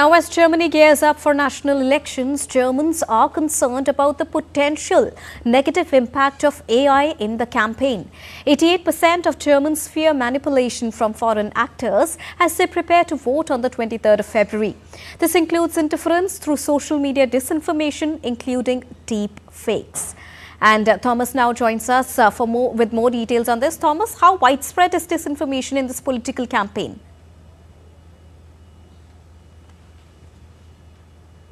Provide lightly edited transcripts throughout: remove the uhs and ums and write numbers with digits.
Now, as Germany gears up for national elections, Germans are concerned about the potential negative impact of AI in the campaign. 88% of Germans fear manipulation from foreign actors as they prepare to vote on the 23rd of February. This includes interference through social media disinformation, including deep fakes. And Thomas now joins us with more details on this. Thomas, how widespread is disinformation in this political campaign?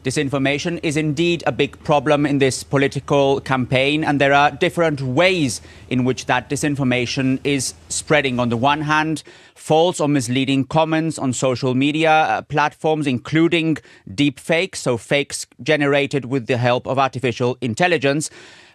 Disinformation is indeed a big problem in this political campaign, and there are different ways in which that disinformation is spreading. On the one hand, false or misleading comments on social media platforms, including deep fakes, so fakes generated with the help of artificial intelligence.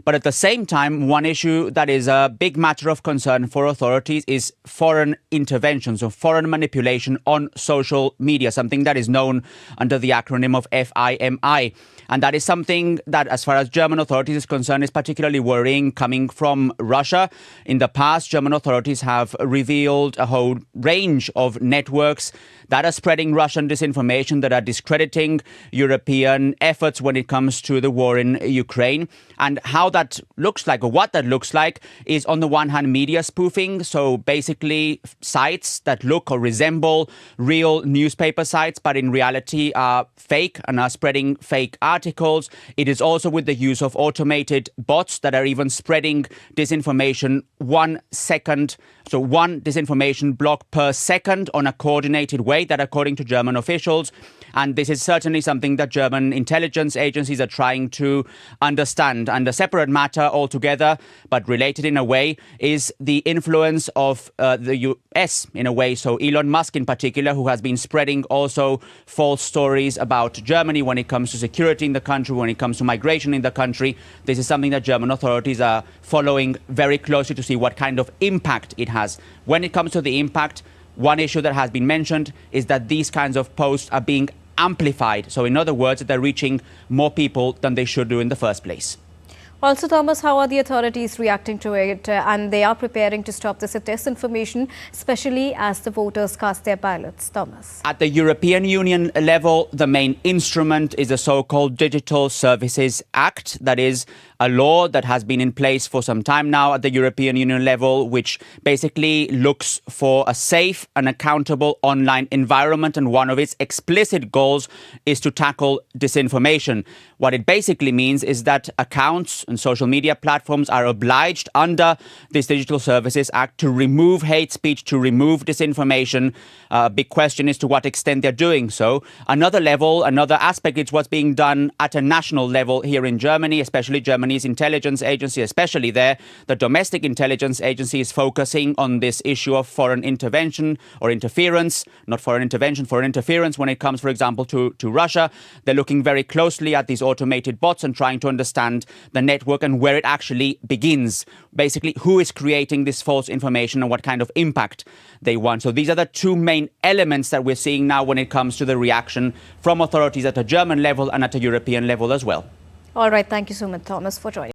But at the same time, one issue that is a big matter of concern for authorities is foreign interventions or foreign manipulation on social media, something that is known under the acronym of FIMI. And that is something that, as far as German authorities is concerned, is particularly worrying coming from Russia. In the past, German authorities have revealed a whole range of networks that are spreading Russian disinformation, that are discrediting European efforts when it comes to the war in Ukraine. And how that looks like, or what that looks like, is on the one hand media spoofing, so basically sites that look or resemble real newspaper sites but in reality are fake and are spreading fake articles. It is also with the use of automated bots that are even spreading disinformation 1 second, so one disinformation block per second on a coordinated way, that according to German officials. And this is certainly something that German intelligence agencies are trying to understand. And a separate matter altogether, but related in a way, is the influence of the US in a way. So Elon Musk in particular, who has been spreading also false stories about Germany when it comes to security in the country, when it comes to migration in the country. This is something that German authorities are following very closely to see what kind of impact it has. When it comes to the impact, one issue that has been mentioned is that these kinds of posts are being amplified. So in other words, they're reaching more people than they should do in the first place. Also, Thomas, how are the authorities reacting to it? And they are preparing to stop this disinformation, especially as the voters cast their ballots. Thomas. At the European Union level, the main instrument is the so-called Digital Services Act. That is a law that has been in place for some time now at the European Union level, which basically looks for a safe and accountable online environment. And one of its explicit goals is to tackle disinformation. What it basically means is that accounts and social media platforms are obliged under this Digital Services Act to remove hate speech, to remove disinformation. Big question is to what extent they're doing so. Another level, another aspect is what's being done at a national level here in Germany, especially Germany's intelligence agency, especially there. The domestic intelligence agency is focusing on this issue of foreign intervention or interference, not foreign intervention, foreign interference when it comes, for example, to Russia. They're looking very closely at these automated bots and trying to understand the network and where it actually begins. Basically, who is creating this false information and what kind of impact they want. So these are the two main elements that we're seeing now when it comes to the reaction from authorities at a German level and at a European level as well. All right. Thank you so much, Thomas, for joining.